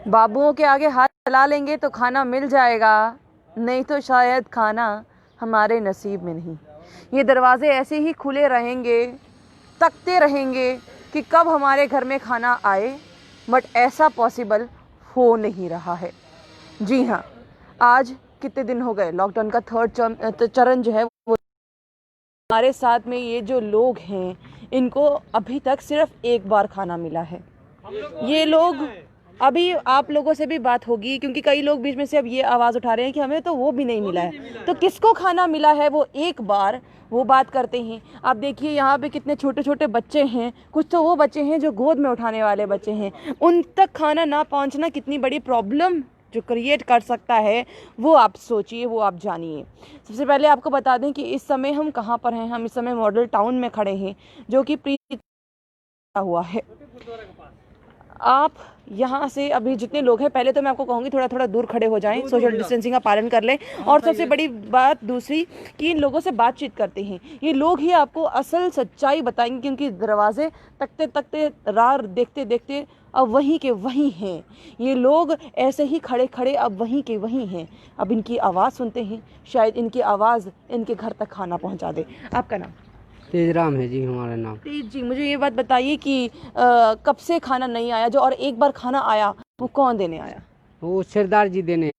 बाबुओं के आगे हाथ फैला लेंगे तो खाना मिल जाएगा, नहीं तो शायद खाना हमारे नसीब में नहीं। ये दरवाजे ऐसे ही खुले रहेंगे, तकते रहेंगे कि कब हमारे घर में खाना आए, बट ऐसा पॉसिबल हो नहीं रहा है। जी हाँ, आज कितने दिन हो गए, लॉकडाउन का थर्ड चरण जो है वो हमारे साथ में ये जो लोग हैं इनको अभी तक सिर्फ एक बार खाना मिला है। ये लोग, अभी आप लोगों से भी बात होगी क्योंकि कई लोग बीच में से अब ये आवाज़ उठा रहे हैं कि हमें तो वो भी नहीं मिला है। तो किसको खाना मिला है वो एक बार वो बात करते हैं। आप देखिए यहाँ पे कितने छोटे छोटे बच्चे हैं, कुछ तो वो बच्चे हैं जो गोद में उठाने वाले बच्चे हैं, उन तक खाना ना पहुँचना कितनी बड़ी प्रॉब्लम जो क्रिएट कर सकता है वो आप सोचिए, वो आप जानिए। सबसे पहले आपको बता दें कि इस समय हम कहाँ पर हैं। हम इस समय मॉडल टाउन में खड़े हैं जो कि प्री हुआ है। आप यहाँ से अभी जितने लोग हैं, पहले तो मैं आपको कहूँगी थोड़ा थोड़ा दूर खड़े हो जाएं, सोशल डिस्टेंसिंग का पालन कर लें। और सबसे बड़ी बात दूसरी कि इन लोगों से बातचीत करते हैं, ये लोग ही आपको असल सच्चाई बताएंगे क्योंकि दरवाजे तकते तकते राह देखते देखते अब वहीं के वहीं हैं। ये लोग ऐसे ही खड़े खड़े अब वहीं के वहीं हैं। अब इनकी आवाज़ सुनते हैं, शायद इनकी आवाज़ इनके घर तक खाना पहुँचा दे। आपका नाम? तेजराम है जी हमारा नाम। तेज जी, मुझे ये बात बताइए कि कब से खाना नहीं आया जो, और एक बार खाना आया वो कौन देने आया? वो सरदार जी देने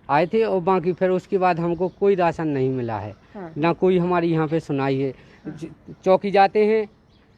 आए थे और बाकी फिर उसके बाद हमको कोई राशन नहीं मिला है। हाँ। ना कोई हमारी यहाँ पे सुनाई है। चौकी जाते हैं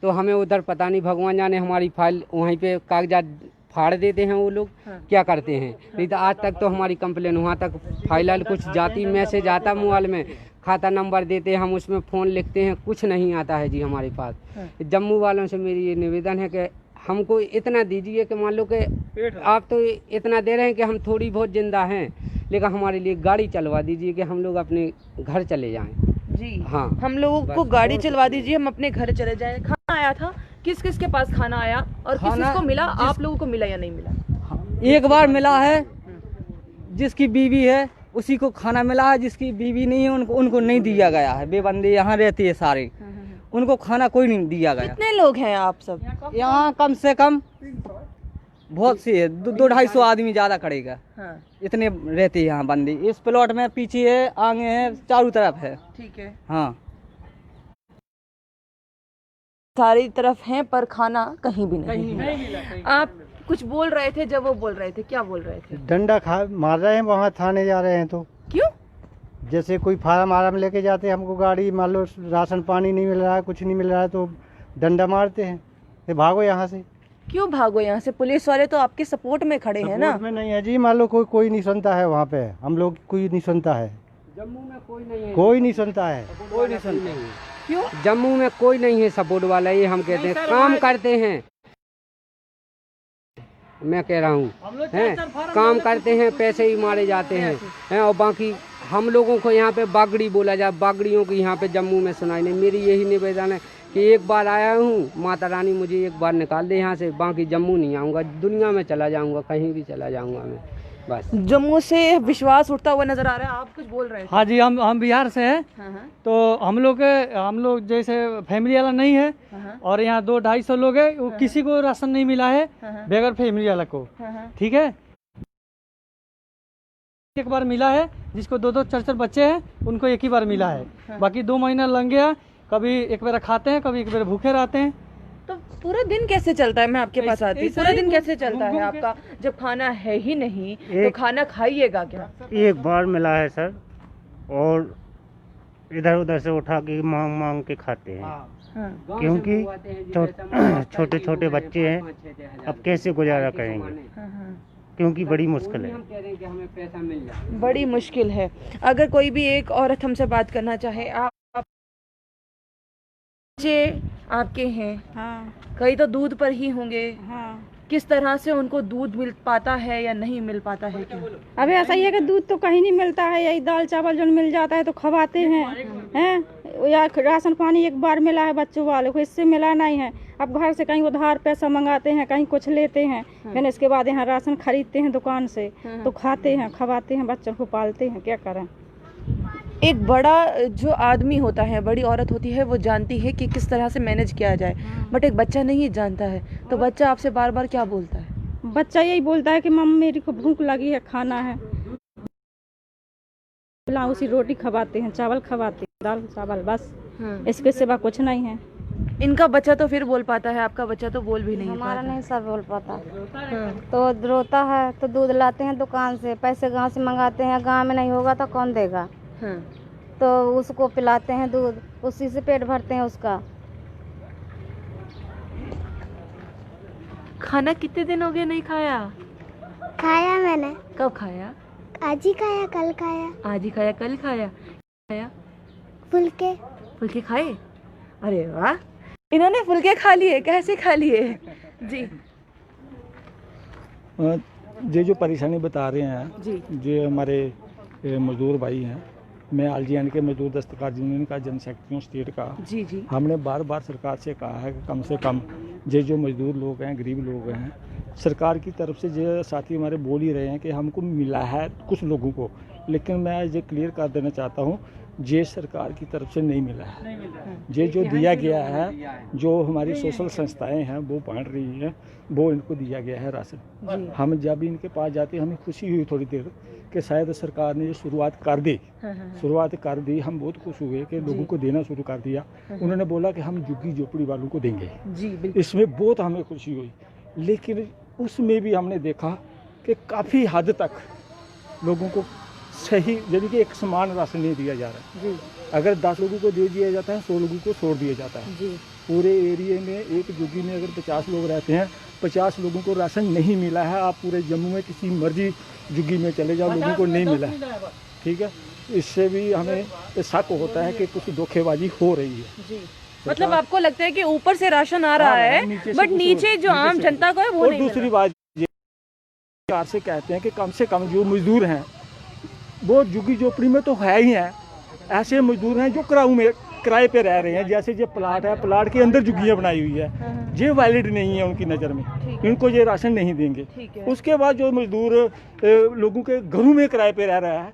तो हमें उधर पता नहीं, भगवान जाने, हमारी फाइल वहीं पे कागजात फाड़ देते हैं वो लोग। हाँ। क्या करते हैं, नहीं तो आज तक तो हमारी कंप्लेन वहाँ तक फाइल कुछ जाती, मैसेज आता मोबाइल में, खाता नंबर देते हैं, हम उसमें फ़ोन लिखते हैं, कुछ नहीं आता है जी हमारे पास। हाँ। जम्मू वालों से मेरी ये निवेदन है कि हमको इतना दीजिए कि मान लो कि आप तो इतना दे रहे हैं कि हम थोड़ी बहुत जिंदा हैं, लेकिन हमारे लिए गाड़ी चलवा दीजिए कि हम लोग अपने घर चले जाएं। जी हाँ, हम लोगों को गाड़ी चलवा दीजिए, हम अपने घर चले जाएं। खाना आया था, किस किस के पास खाना आया और किस किस को मिला? आप लोगों को मिला या नहीं मिला? एक बार मिला है, जिसकी बीवी है उसी को खाना मिला है, जिसकी बीवी नहीं है उनको नहीं दिया गया है। बेबंदी यहाँ रहती है सारे, उनको खाना कोई नहीं दिया गया। कितने लोग हैं आप सब यहाँ? कम से कम बहुत सी है, 200-250 आदमी ज्यादा करेगा। हाँ। इतने रहते हैं यहाँ बंदी। इस प्लॉट में पीछे है, आगे है, चारों तरफ है। ठीक है, हाँ, सारी तरफ हैं पर खाना कहीं भी नहीं है। आप कुछ बोल रहे थे, जब वो बोल रहे थे क्या बोल रहे थे? डंडा मार रहे हैं, वहाँ थाने जा रहे हैं। तो क्यों? जैसे कोई फार्म आराम लेके जाते हैं, हमको गाड़ी मान लो राशन पानी नहीं मिल रहा है, कुछ नहीं मिल रहा है, तो डंडा मारते हैं कि भागो यहाँ से। क्यों भागो यहाँ से? पुलिस वाले तो आपके सपोर्ट में खड़े हैं ना। सपोर्ट में नहीं है जी, मान लो कोई नहीं सुनता है वहाँ पे, हम लोग कोई नहीं सुनता है। जम्मू में कोई नहीं है, कोई नहीं सुनता है, कोई नहीं सुनते हैं। क्यों? जम्मू में कोई नहीं है सपोर्ट वाला, ये हम कहते हैं काम करते हैं। मैं कह रहा हूँ काम करते हैं, पैसे ही मारे जाते हैं और बाकी हम लोगों को यहाँ पे बागड़ी बोला जाए, बागड़ियों की यहाँ पे जम्मू में सुनाई नहीं। मेरी यही निवेदन है कि एक बार आया हूँ, माता रानी मुझे एक बार निकाल दे यहाँ से, बाकी जम्मू नहीं आऊँगा, दुनिया में चला जाऊँगा, कहीं भी चला जाऊँगा मैं। बस जम्मू से विश्वास उठता हुआ नजर आ रहा है। आप कुछ बोल रहे थे? हाँ जी, हम बिहार से हैं। हाँ। तो हम लोग जैसे फैमिली वाला नहीं है, हाँ। और यहाँ 200-250 लोग है, वो किसी को राशन नहीं मिला है हाँ। बगैर फैमिली वाला को। हाँ। ठीक है, एक बार मिला है, जिसको 2-2 4-4 बच्चे हैं उनको एक ही बार मिला है। बाकी 2 महीना लग गया, कभी एक बार खाते हैं, कभी एक बार भूखे रहते हैं। तो पूरा दिन कैसे चलता है? मैं आपके पास आती हूँ, ऐसे पूरा ही दिन कैसे चलता है आपका जब खाना है ही नहीं? तो खाना खाइएगा क्या? एक बार मिला है सर, और इधर उधर से उठा के मांग मांग के खाते हैं। हाँ। क्योंकि छोटे छोटे बच्चे हैं, अब कैसे गुजारा करेंगे, हाँ। क्योंकि बड़ी मुश्किल है। हम कह रहे हैं कि हमें पैसा मिल जाए, बड़ी मुश्किल है। अगर कोई भी एक औरत हमसे बात करना चाहे, आप बच्चे आपके हैं, हाँ। कई तो दूध पर ही होंगे, हाँ। किस तरह से उनको दूध मिल पाता है या नहीं मिल पाता है? क्या अभी ऐसा ही है कि दूध तो कहीं नहीं मिलता है, यही दाल चावल जो मिल जाता है तो खवाते हैं या राशन पानी एक बार मिला है बच्चों वाले को, इससे मिला नहीं है। अब घर से कहीं उधार पैसा मंगाते हैं, कहीं कुछ लेते हैं, फिर इसके बाद यहाँ राशन खरीदते हैं दुकान से, तो खाते हैं, खवाते हैं, बच्चों को पालते हैं, क्या करें। एक बड़ा जो आदमी होता है, बड़ी औरत होती है, वो जानती है कि किस तरह से मैनेज किया जाए, बट एक बच्चा नहीं जानता है, तो बच्चा आपसे बार बार क्या बोलता है? बच्चा यही बोलता है कि मम्मी मेरी को भूख लगी है, खाना है। उसी रोटी खवाते हैं, चावल खवाते हैं, दाल चावल, बस इसके सिवा कुछ नहीं है। इनका बच्चा तो फिर बोल पाता है, आपका बच्चा तो बोल भी नहीं हमारा पाता। नहीं सब बोल पाता। तो रोता है तो दूध लाते हैं दुकान से, पैसे गांव से मंगाते हैं, गांव में नहीं होगा तो कौन देगा, हाँ। तो उसको पिलाते हैं दूध, उसी से पेट भरते हैं उसका। खाना कितने दिन हो गए नहीं खाया? खाया मैंने, कब खाया? आज ही खाया, कल खाया। आज ही खाया, कल खाया? खाया? फुलके फुलके खाए? अरे वाह, इन्होंने फुलके खा लिए। कैसे खा लिए जी? ये जो परेशानी बता रहे हैं जी जो हमारे मजदूर भाई हैं, मैं आलजीएन के मजदूर दस्तकार यूनियन का जनरल सेक्रेटरी हूँ स्टेट का। जी जी हमने बार बार सरकार से कहा है कि कम से कम ये जो मजदूर लोग हैं, गरीब लोग हैं, सरकार की तरफ से जो साथी हमारे बोल ही रहे हैं कि हमको मिला है कुछ लोगों को, लेकिन मैं ये क्लियर कर देना चाहता हूँ, ये सरकार की तरफ से नहीं मिला है। ये जो दिया गया है, जो हमारी सोशल संस्थाएं हैं वो बांट रही हैं, वो इनको दिया गया है राशन। हम जब इनके पास जाते हमें खुशी हुई थोड़ी देर कि शायद सरकार ने ये शुरुआत कर दी। शुरुआत कर दी, हम बहुत खुश हुए कि लोगों को देना शुरू कर दिया। उन्होंने बोला कि हम झुग्गी झोपड़ी वालों को देंगे, जी बिल्कुल। इसमें बहुत हमें खुशी हुई, लेकिन उसमें भी हमने देखा कि काफ़ी हद तक लोगों को सही यानी कि एक समान राशन नहीं दिया जा रहा है। जी अगर 10 लोगों को दे दिया जाता है, 100 लोगों को छोड़ दिया जाता है। जी पूरे एरिया में एक झुग्गी में अगर 50 लोग रहते हैं, 50 लोगों को राशन नहीं मिला है। आप पूरे जम्मू में किसी मर्जी झुग्गी में चले जाओ, लोगों को नहीं मिला है। ठीक है, इससे भी हमें शक होता है कि कुछ धोखेबाजी हो रही है। जी मतलब आपको लगता है कि ऊपर से राशन आ रहा है, बट नीचे जो आम जनता को है वो और नहीं मिल दूसरी बात ये सरकार से कहते हैं कि कम से कम जो मजदूर हैं वो झुग्गी झोपड़ी में तो है ही हैं, ऐसे मजदूर हैं जो किराए पे रह रहे हैं। जैसे ये प्लाट है, प्लाट के अंदर झुग्गियाँ बनाई हुई है, ये वैलिड नहीं है उनकी नज़र में, इनको ये राशन नहीं देंगे। उसके बाद जो मजदूर लोगों के घरों में किराए पे रह रहा है,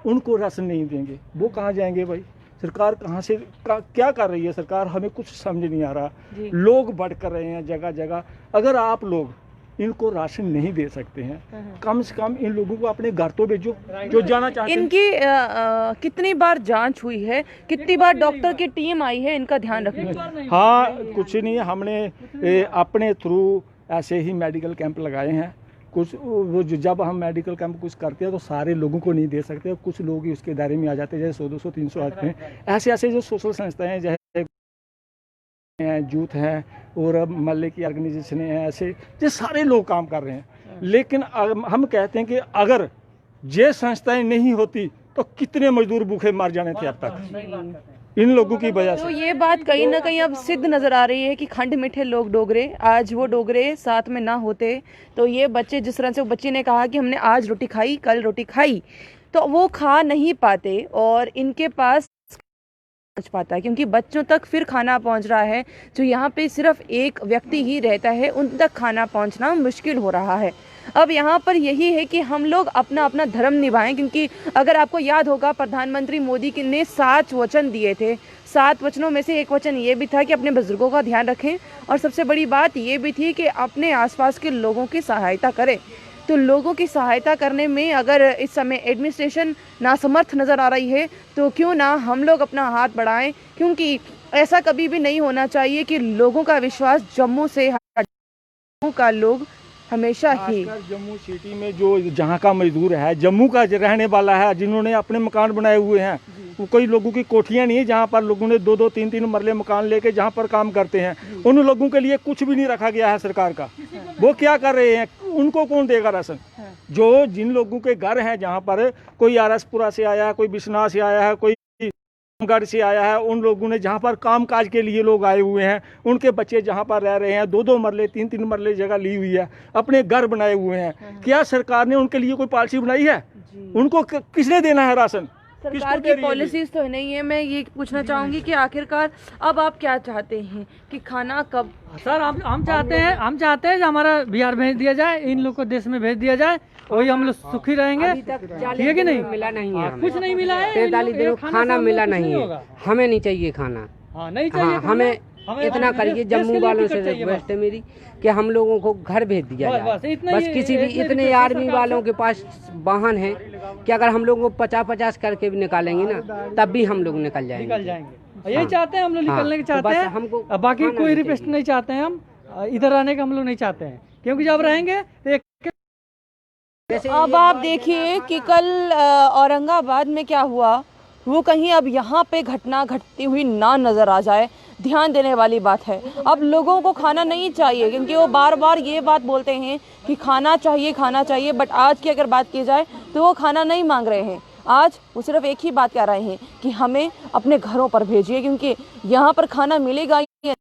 उनको राशन नहीं देंगे, वो कहाँ जाएंगे भाई? सरकार कहाँ से क्या कर रही है सरकार, हमें कुछ समझ नहीं आ रहा। लोग बढ़ कर रहे हैं जगह जगह। अगर आप लोग इनको राशन नहीं दे सकते हैं, कम से कम इन लोगों को अपने घर तो भेजो जो जाना चाहते हैं। इनकी कितनी बार जांच हुई है, कितनी बार डॉक्टर की टीम आई है, इनका ध्यान रखना। हाँ, कुछ नहीं, हमने अपने थ्रू ऐसे ही मेडिकल कैंप लगाए हैं। कुछ वो जब हम मेडिकल कैंप कुछ करते हैं तो सारे लोगों को नहीं दे सकते, कुछ लोग ही उसके दायरे में आ जाते हैं, जैसे 100, 200, 300 आते हैं। ऐसे ऐसे जो सोशल संस्थाएं हैं, जैसे यूथ हैं और अब मल्ले की ऑर्गेनाइजेशन है, ऐसे ये सारे लोग काम कर रहे हैं। लेकिन हम कहते हैं कि अगर ये संस्थाएं नहीं होती तो कितने मजदूर भूखे मर जाने थे अब तक इन लोगों की वजह तो से। ये बात कहीं ना कहीं अब सिद्ध नजर आ रही है कि खंड मीठे लोग डोगरे, आज वो डोगरे साथ में ना होते तो ये बच्चे, जिस तरह से वो बच्ची ने कहा कि हमने आज रोटी खाई, कल रोटी खाई, तो वो खा नहीं पाते और इनके पास पहुंच पाता है, क्योंकि बच्चों तक फिर खाना पहुंच रहा है। जो यहाँ पे सिर्फ एक व्यक्ति ही रहता है, उन तक खाना पहुंचना मुश्किल हो रहा है। अब यहाँ पर यही है कि हम लोग अपना अपना धर्म निभाएं, क्योंकि अगर आपको याद होगा प्रधानमंत्री मोदी ने 7 वचन दिए थे। 7 वचनों में से एक वचन ये भी था कि अपने बुजुर्गों का ध्यान रखें, और सबसे बड़ी बात ये भी थी कि अपने आसपास के लोगों की सहायता करें। तो लोगों की सहायता करने में अगर इस समय एडमिनिस्ट्रेशन नासमर्थ नज़र आ रही है, तो क्यों ना हम लोग अपना हाथ बढ़ाएं, क्योंकि ऐसा कभी भी नहीं होना चाहिए कि लोगों का विश्वास जम्मू से का लोग हमेशा ही जम्मू सिटी में जो जहाँ का मजदूर है, जम्मू का रहने वाला है, जिन्होंने अपने मकान बनाए हुए हैं, वो कोई लोगों की कोठियाँ नहीं है जहाँ पर लोगों ने 2-2, 3-3 मरले मकान लेके जहाँ पर काम करते हैं, उन लोगों के लिए कुछ भी नहीं रखा गया है सरकार का। वो क्या कर रहे हैं, उनको कौन देगा राशन? जो जिन लोगों के घर हैं जहाँ पर कोई आरसपुरा से आया है, कोई बिश्नाह से आया है, कोई गढ़ से आया है, उन लोगों ने जहाँ पर काम काज के लिए लोग आए हुए हैं, उनके बच्चे जहाँ पर रह रहे हैं, 2-2 मरले 3-3 मरले जगह ली हुई है, अपने घर बनाए हुए हैं, क्या सरकार ने उनके लिए कोई पॉलिसी बनाई है? उनको किसने देना है राशन? सरकार की पॉलिसीज तो नहीं है। मैं ये पूछना चाहूंगी कि आखिरकार अब आप क्या चाहते हैं कि खाना कब? सर हम चाहते हैं कि हमारा बिहार भेज दिया जाए, इन लोग को देश में भेज दिया जाए, वही हम लोग सुखी रहेंगे। ठीक है कि नहीं? मिला नहीं है, कुछ नहीं मिला है, 43 दिनों खाना मिला नहीं है। हमें नहीं चाहिए खाना। हाँ नहीं चाहिए। हमें इतना करिए, जम्मू वालों से रिक्वेस्ट है मेरी कि हम लोगों को घर भेज दिया जाए। बस किसी भी इतने आर्मी वालों के पास वाहन है कि अगर हम लोगों को 50-50 करके भी निकालेंगे ना, तब भी हम लोग निकल जाएंगे। यही चाहते हैं हम लोग, निकलने के चाहते हैं हमको। बाकी कोई रिक्वेस्ट नहीं चाहते हैं, हम इधर आने का हम लोग नहीं चाहते हैं, क्योंकि जब रहेंगे तो अब आप देखिए कि कल औरंगाबाद में क्या हुआ, वो कहीं अब यहाँ पे घटना घटती हुई ना नज़र आ जाए, ध्यान देने वाली बात है। अब लोगों को खाना नहीं चाहिए, क्योंकि वो बार बार ये बात बोलते हैं कि खाना चाहिए, बट आज की अगर बात की जाए तो वो खाना नहीं मांग रहे हैं। आज वो सिर्फ एक ही बात कह रहे हैं कि हमें अपने घरों पर भेजिए, क्योंकि यहाँ पर खाना मिलेगा ही,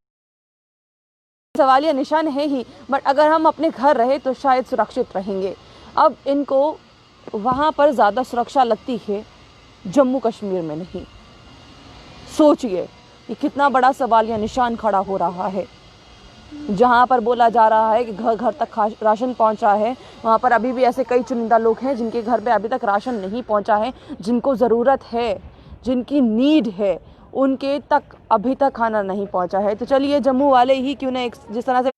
सवालिया निशान है ही, बट अगर हम अपने घर रहे तो शायद सुरक्षित रहेंगे। अब इनको वहाँ पर ज़्यादा सुरक्षा लगती है, जम्मू कश्मीर में नहीं। सोचिए कि कितना बड़ा सवालिया निशान खड़ा हो रहा है। जहाँ पर बोला जा रहा है कि घर घर तक राशन पहुँचा है, वहाँ पर अभी भी ऐसे कई चुनिंदा लोग हैं जिनके घर पे अभी तक राशन नहीं पहुँचा है, जिनको ज़रूरत है, जिनकी नीड है, उनके तक अभी तक खाना नहीं पहुँचा है। तो चलिए, जम्मू वाले ही क्यों ना, जिस तरह से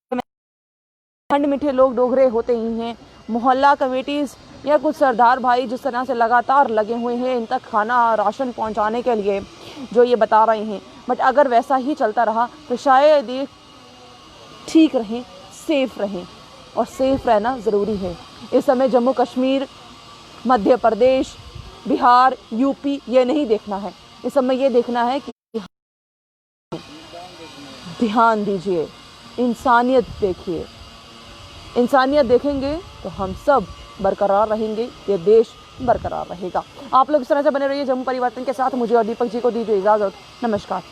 खंड मीठे लोग डोगरे होते ही हैं, मोहल्ला कमेटीज़ या कुछ सरदार भाई जिस तरह से लगातार लगे हुए हैं इन तक खाना राशन पहुंचाने के लिए, जो ये बता रहे हैं, बट अगर वैसा ही चलता रहा तो शायद ये ठीक रहें, सेफ़ रहें, और सेफ़ रहना ज़रूरी है। इस समय जम्मू कश्मीर, मध्य प्रदेश, बिहार, यूपी ये नहीं देखना है। इस समय ये देखना है कि ध्यान दीजिए, इंसानियत देखिए। इंसानियत देखेंगे तो हम सब बरकरार रहेंगे, ये देश बरकरार रहेगा। आप लोग इस तरह से बने रहिए जम्मू परिवर्तन के साथ। मुझे और दीपक जी को दीजिए इजाज़त। नमस्कार।